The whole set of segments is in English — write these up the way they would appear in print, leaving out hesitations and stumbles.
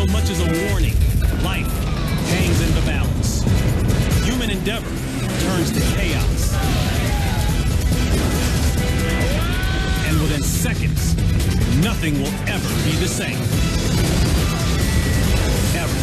so much as a warning. Life hangs in the balance. Human endeavor turns to chaos. And within seconds, nothing will ever be the same. Ever.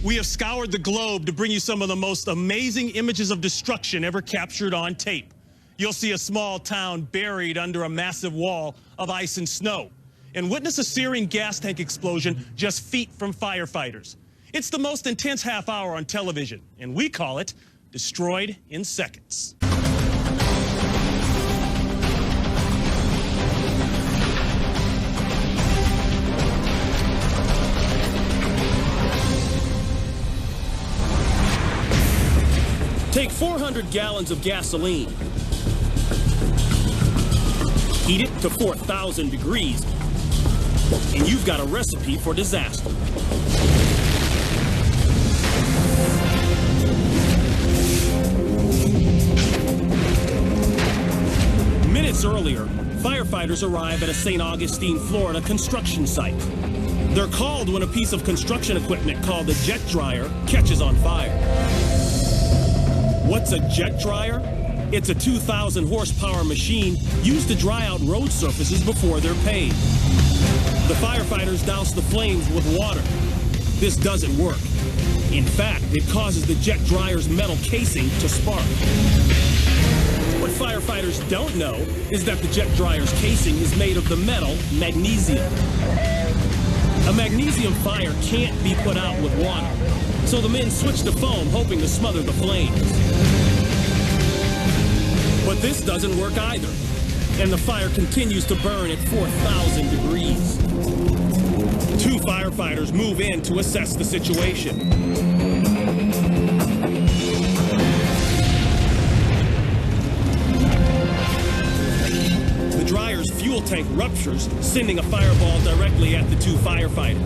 We have scoured the globe to bring you some of the most amazing images of destruction ever captured on tape. You'll see a small town buried under a massive wall of ice and snow, and witness a searing gas tank explosion just feet from firefighters. It's the most intense half hour on television, and we call it Destroyed in Seconds. Take 400 gallons of gasoline, heat it to 4,000 degrees, and you've got a recipe for disaster. Minutes earlier, firefighters arrive at a St. Augustine, Florida construction site. They're called when a piece of construction equipment called a jet dryer catches on fire. What's a jet dryer? It's a 2,000 horsepower machine used to dry out road surfaces before they're paved. The firefighters douse the flames with water. This doesn't work. In fact, it causes the jet dryer's metal casing to spark. What firefighters don't know is that the jet dryer's casing is made of the metal magnesium. A magnesium fire can't be put out with water, so the men switch to foam, hoping to smother the flames. But this doesn't work either, and the fire continues to burn at 4,000 degrees. Two firefighters move in to assess the situation. The dryer's fuel tank ruptures, sending a fireball directly at the two firefighters.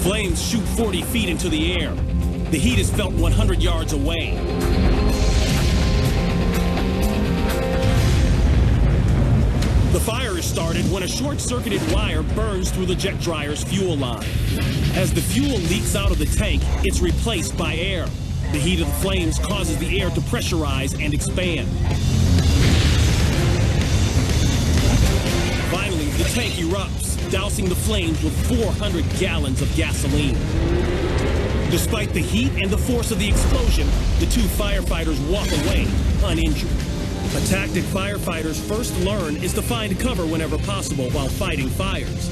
Flames shoot 40 feet into the air. The heat is felt 100 yards away. The fire is started when a short-circuited wire burns through the jet dryer's fuel line. As the fuel leaks out of the tank, it's replaced by air. The heat of the flames causes the air to pressurize and expand. Finally, the tank erupts, dousing the flames with 400 gallons of gasoline. Despite the heat and the force of the explosion, the two firefighters walk away uninjured. A tactic firefighters first learn is to find cover whenever possible while fighting fires.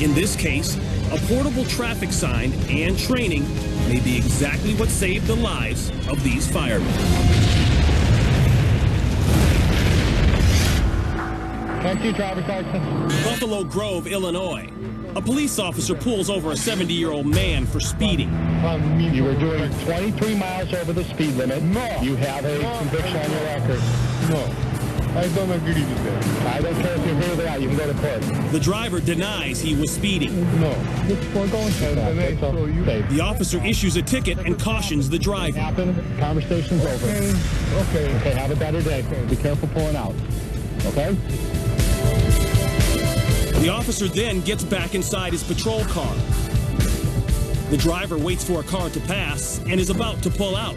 In this case, a portable traffic sign and training may be exactly what saved the lives of these firemen. Thank you, driver's license. Buffalo Grove, Illinois. A police officer pulls over a 70-year-old man for speeding. You were doing 23 miles over the speed limit. No. You have a conviction on your record. No. I don't agree with that. I don't care if you agree with that. You can go to court. The driver denies he was speeding. No. We're going to The officer issues a ticket and cautions the driver. Conversation's over. Okay. Have a better day. Be careful pulling out. Okay? The officer then gets back inside his patrol car. The driver waits for a car to pass and is about to pull out.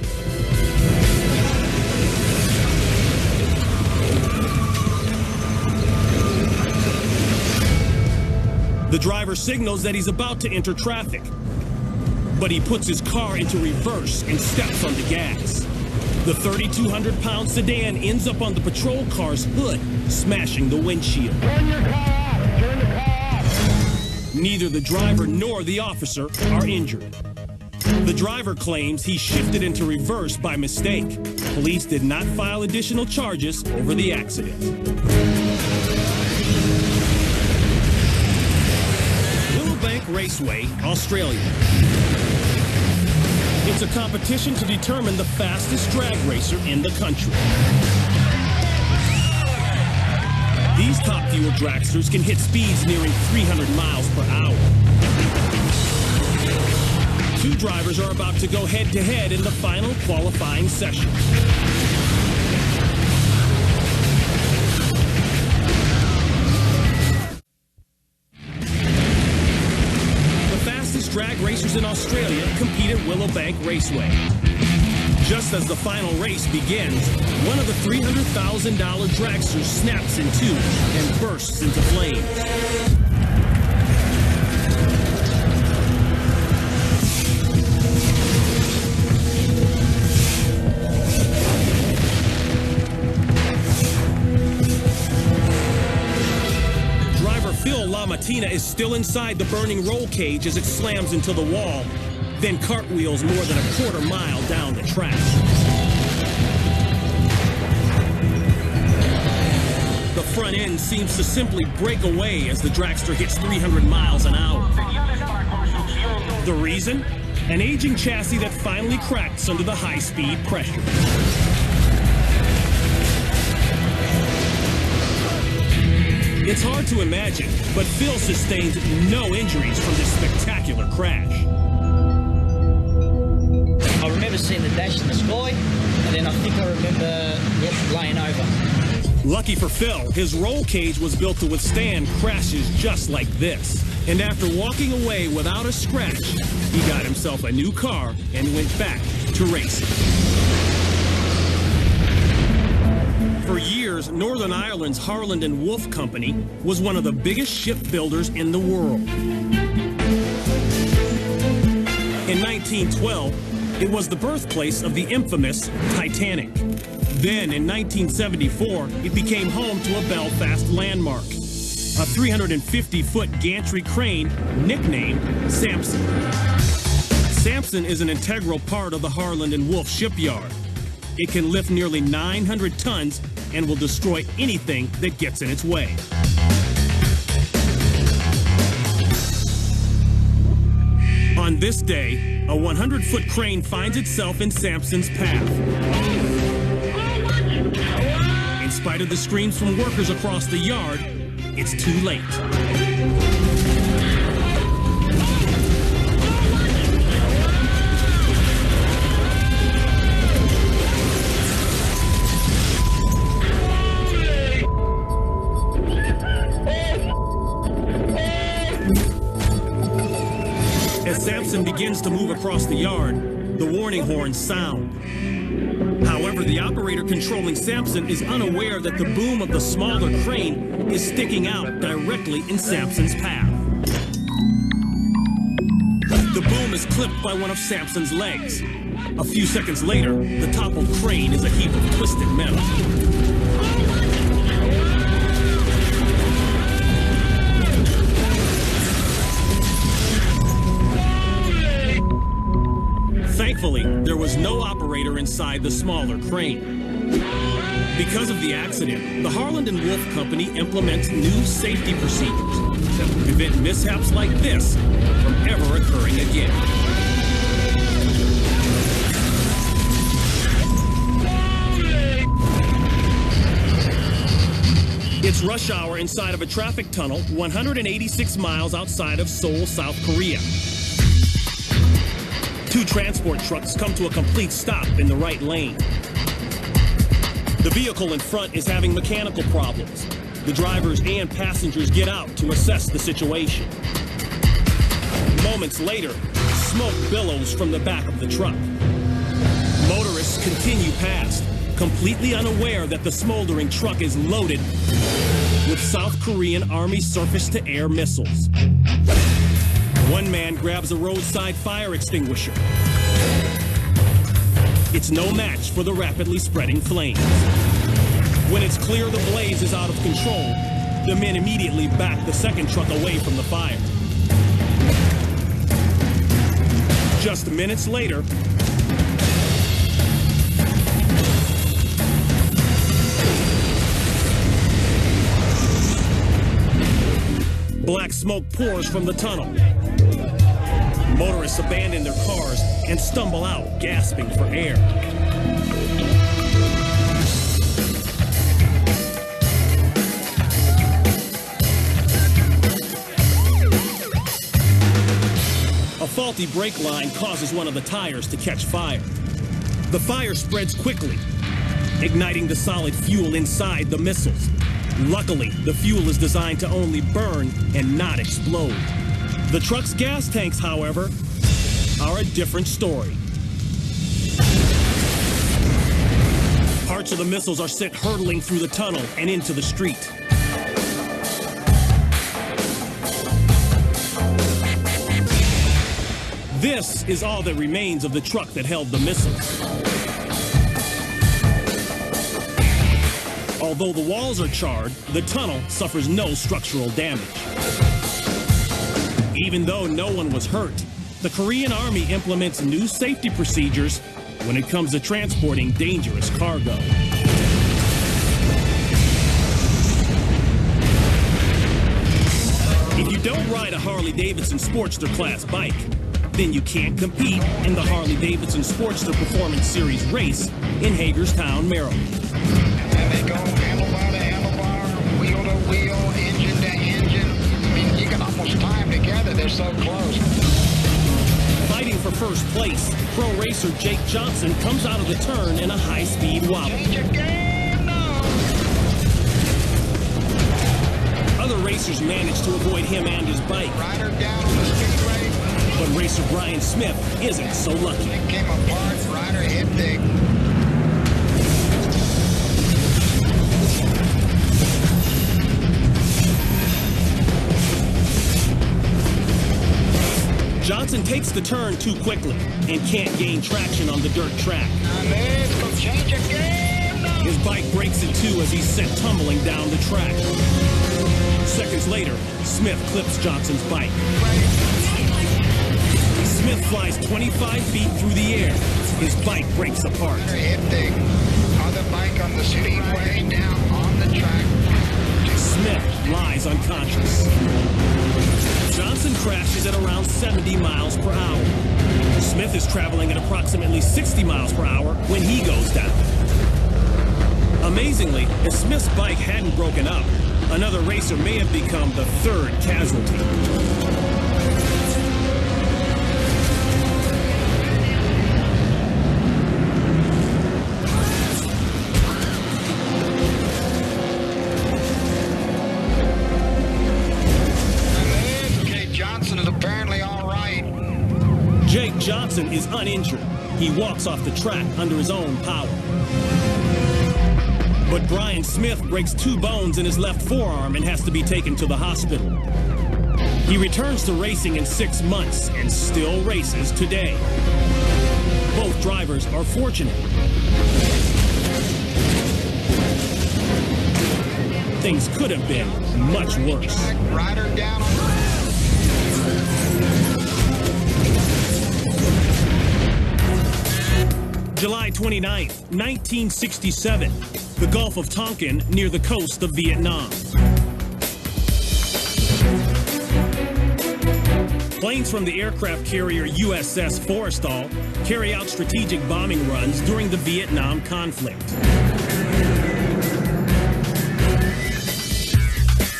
The driver signals that he's about to enter traffic, but he puts his car into reverse and steps on the gas. The 3,200-pound sedan ends up on the patrol car's hood, smashing the windshield. Turn your car off! Turn the car off! Neither the driver nor the officer are injured. The driver claims he shifted into reverse by mistake. Police did not file additional charges over the accident. Willowbank Raceway, Australia. It's a competition to determine the fastest drag racer in the country. These top-fuel dragsters can hit speeds nearing 300 miles per hour. Two drivers are about to go head-to-head in the final qualifying session. racers in Australia compete at Willowbank Raceway. Just as the final race begins, one of the $300,000 dragsters snaps in two and bursts into flames. LaMattina is still inside the burning roll cage as it slams into the wall, then cartwheels more than a quarter mile down the track. The front end seems to simply break away as the dragster hits 300 miles an hour. The reason? An aging chassis that finally cracks under the high-speed pressure. It's hard to imagine, but Phil sustained no injuries from this spectacular crash. I remember seeing the dash in the sky, and then I think I remember laying over. Lucky for Phil, his roll cage was built to withstand crashes just like this. And after walking away without a scratch, he got himself a new car and went back to racing. For years, Northern Ireland's Harland and Wolff Company was one of the biggest shipbuilders in the world. In 1912, it was the birthplace of the infamous Titanic. Then, in 1974, it became home to a Belfast landmark, a 350-foot gantry crane nicknamed Samson. Samson is an integral part of the Harland and Wolff shipyard. It can lift nearly 900 tons and will destroy anything that gets in its way. On this day, a 100-foot crane finds itself in Samson's path. In spite of the screams from workers across the yard, it's too late. As Samson begins to move across the yard, the warning horns sound. However, the operator controlling Samson is unaware that the boom of the smaller crane is sticking out directly in Samson's path. The boom is clipped by one of Samson's legs. A few seconds later, the toppled crane is a heap of twisted metal. Thankfully, there was no operator inside the smaller crane. Because of the accident, the Harland and Wolff Company implements new safety procedures that will prevent mishaps like this from ever occurring again. It's rush hour inside of a traffic tunnel 186 miles outside of Seoul, South Korea. Two transport trucks come to a complete stop in the right lane. The vehicle in front is having mechanical problems. The drivers and passengers get out to assess the situation. Moments later, smoke billows from the back of the truck. Motorists continue past, completely unaware that the smoldering truck is loaded with South Korean Army surface-to-air missiles. One man grabs a roadside fire extinguisher. It's no match for the rapidly spreading flames. When it's clear the blaze is out of control, the men immediately back the second truck away from the fire. Just minutes later, black smoke pours from the tunnel. Motorists abandon their cars and stumble out, gasping for air. A faulty brake line causes one of the tires to catch fire. The fire spreads quickly, igniting the solid fuel inside the missiles. Luckily, the fuel is designed to only burn and not explode. The truck's gas tanks, however, are a different story. Parts of the missiles are sent hurtling through the tunnel and into the street. This is all that remains of the truck that held the missiles. Although the walls are charred, the tunnel suffers no structural damage. Even though no one was hurt, the Korean Army implements new safety procedures when it comes to transporting dangerous cargo. If you don't ride a Harley-Davidson Sportster class bike, then you can't compete in the Harley-Davidson Sportster Performance Series race in Hagerstown, Maryland. And they go handlebar to handlebar, wheel to wheel, engine to engine. I mean, you can almost tie them together. They're so close. Fighting for first place, pro racer Jake Johnson comes out of the turn in a high-speed wobble. Change your game now. Other racers manage to avoid him and his bike, Rider down on the speedway. but racer Brian Smith isn't so lucky. It came apart. Rider hit big. Johnson takes the turn too quickly and can't gain traction on the dirt track. Now let's go change your game now. His bike breaks in two as he's sent tumbling down the track. Seconds later, Smith clips Johnson's bike. Smith flies 25 feet through the air. His bike breaks apart. Rider hit big. Other bike on the speedway down on the track. Smith lies unconscious. Johnson crashes at around 70 miles per hour. Smith is traveling at approximately 60 miles per hour when he goes down. Amazingly, if Smith's bike hadn't broken up, another racer may have become the third casualty. Johnson is apparently all right. Jake Johnson is uninjured. He walks off the track under his own power. But Brian Smith breaks two bones in his left forearm and has to be taken to the hospital. He returns to racing in 6 months and still races today. Both drivers are fortunate. Things could have been much worse. Rider down on the... July 29th, 1967, the Gulf of Tonkin near the coast of Vietnam. Planes from the aircraft carrier USS Forrestal carry out strategic bombing runs during the Vietnam conflict.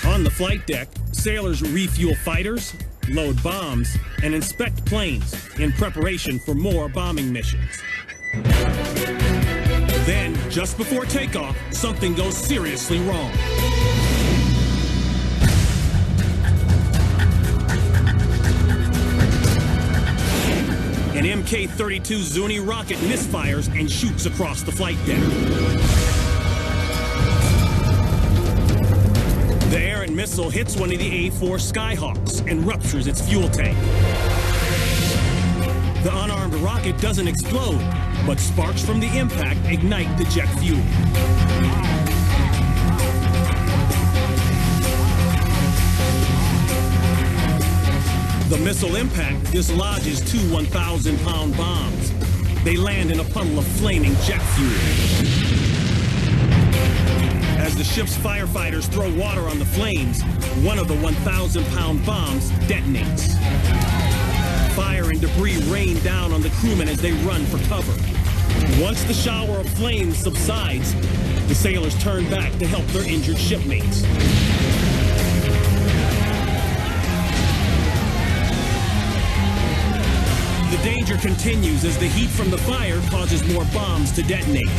On the flight deck, sailors refuel fighters, load bombs, and inspect planes in preparation for more bombing missions. Then, just before takeoff, something goes seriously wrong. An Mk-32 Zuni rocket misfires and shoots across the flight deck. The errant missile hits one of the A-4 Skyhawks and ruptures its fuel tank. The unarmed rocket doesn't explode, but sparks from the impact ignite the jet fuel. The missile impact dislodges two 1,000-pound bombs. They land in a puddle of flaming jet fuel. As the ship's firefighters throw water on the flames, one of the 1,000-pound bombs detonates. Fire and debris rain down on the crewmen as they run for cover. Once the shower of flames subsides, the sailors turn back to help their injured shipmates. The danger continues as the heat from the fire causes more bombs to detonate.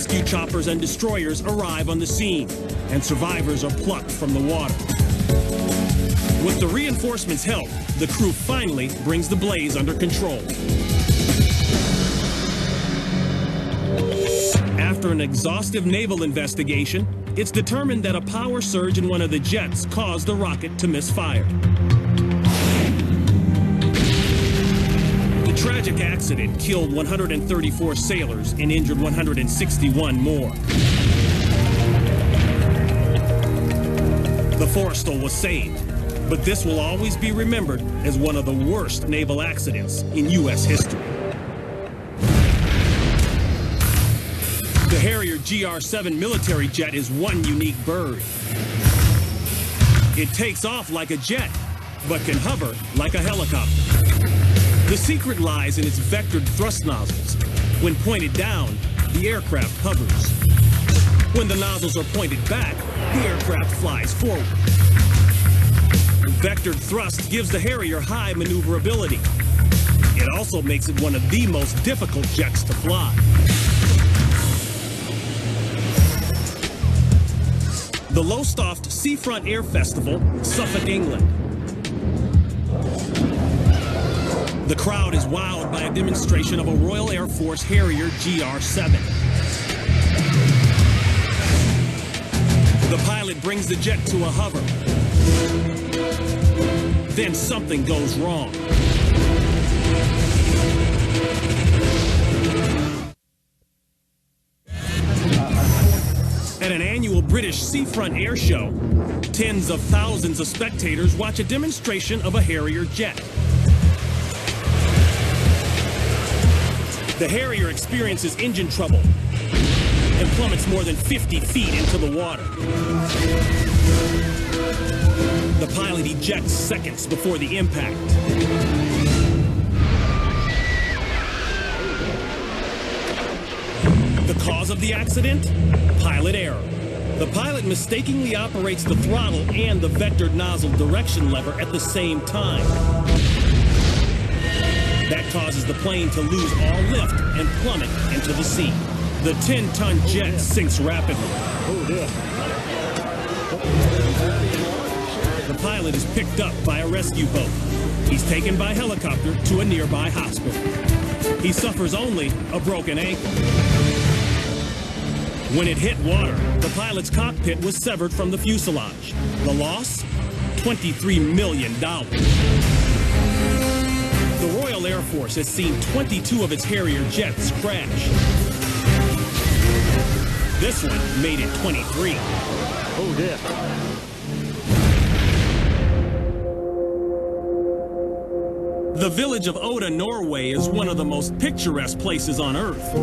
rescue choppers and destroyers arrive on the scene, and survivors are plucked from the water. With the reinforcements' help, the crew finally brings the blaze under control. After an exhaustive naval investigation, it's determined that a power surge in one of the jets caused the rocket to misfire. The tragic accident killed 134 sailors and injured 161 more. The Forrestal was saved, but this will always be remembered as one of the worst naval accidents in U.S. history. The Harrier GR-7 military jet is one unique bird. It takes off like a jet, but can hover like a helicopter. The secret lies in its vectored thrust nozzles. When pointed down, the aircraft hovers. When the nozzles are pointed back, the aircraft flies forward. Vectored thrust gives the Harrier high maneuverability. It also makes it one of the most difficult jets to fly. The Lowestoft Seafront Air Festival, Suffolk, England. The crowd is wowed by a demonstration of a Royal Air Force Harrier GR-7. The pilot brings the jet to a hover. Then something goes wrong. At an annual British Seafront Air Show, tens of thousands of spectators watch a demonstration of a Harrier jet. The Harrier experiences engine trouble and plummets more than 50 feet into the water. The pilot ejects seconds before the impact. The cause of the accident? Pilot error. The pilot mistakenly operates the throttle and the vectored nozzle direction lever at the same time. That causes the plane to lose all lift and plummet into the sea. The 10-ton jet sinks rapidly. The pilot is picked up by a rescue boat. He's taken by helicopter to a nearby hospital. He suffers only a broken ankle. When it hit water, the pilot's cockpit was severed from the fuselage. The loss? $23 million. The Royal Air Force has seen 22 of its Harrier jets crash. This one made it 23. Oh, dear. The village of Oda, Norway is one of the most picturesque places on Earth.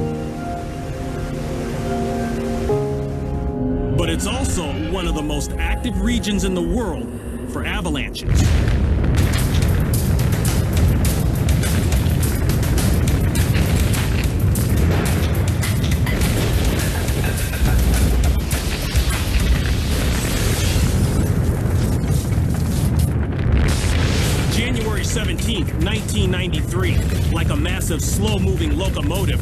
But it's also one of the most active regions in the world for avalanches. January 17th, 1993, like a massive slow-moving locomotive,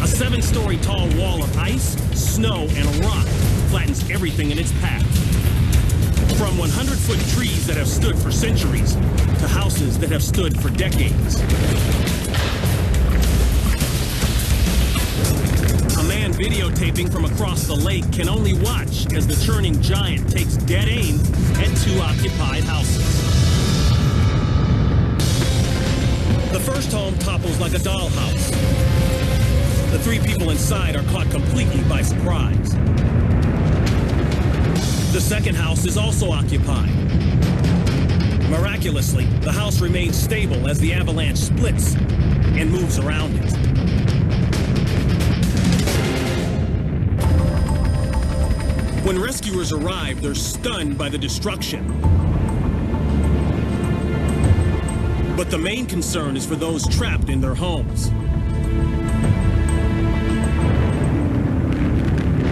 a 7-story tall wall of ice, snow, and rock flattens everything in its path. From 100-foot trees that have stood for centuries to houses that have stood for decades. A man videotaping from across the lake can only watch as the churning giant takes dead aim at 2 occupied houses. The first home topples like a dollhouse. The 3 people inside are caught completely by surprise. The second house is also occupied. Miraculously, the house remains stable as the avalanche splits and moves around it. When rescuers arrive, they're stunned by the destruction. But the main concern is for those trapped in their homes.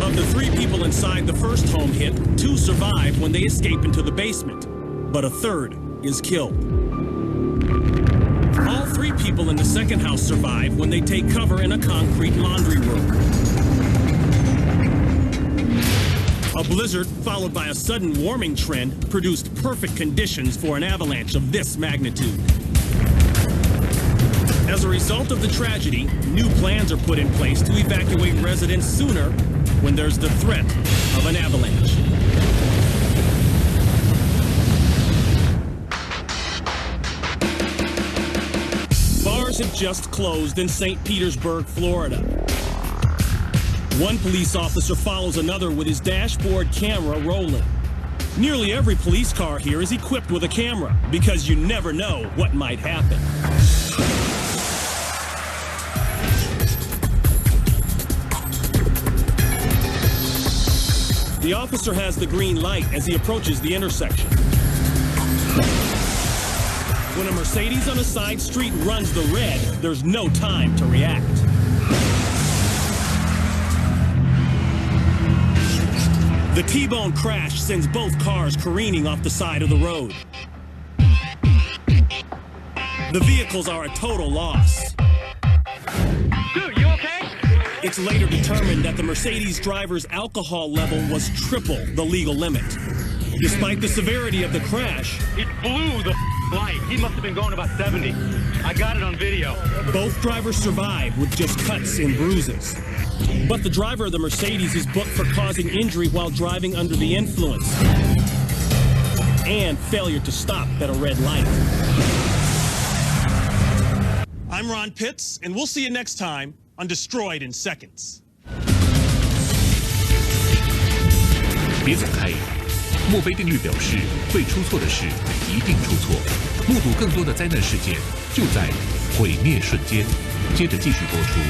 Of the 3 people inside the first home hit, 2 survive when they escape into the basement, but a 3rd is killed. All 3 people in the second house survive when they take cover in a concrete laundry room. A blizzard, followed by a sudden warming trend, produced perfect conditions for an avalanche of this magnitude. As a result of the tragedy, new plans are put in place to evacuate residents sooner when there's the threat of an avalanche. Bars have just closed in St. Petersburg, Florida. One police officer follows another with his dashboard camera rolling. Nearly every police car here is equipped with a camera because you never know what might happen. The officer has the green light as he approaches the intersection. When a Mercedes on a side street runs the red, there's no time to react. The T-bone crash sends both cars careening off the side of the road. The vehicles are a total loss. Dude, you okay? It's later determined that the Mercedes driver's alcohol level was triple the legal limit. Despite the severity of the crash, He blew the light. He must have been going about 70. I got it on video. both drivers survived with just cuts and bruises. But the driver of the Mercedes is booked for causing injury while driving under the influence and failure to stop at a red light. I'm Ron Pitts, and we'll see you next time on Destroyed in Seconds. 别走开！墨菲定律表示，会出错的事一定出错。目睹更多的灾难事件，就在毁灭瞬间。接着继续播出。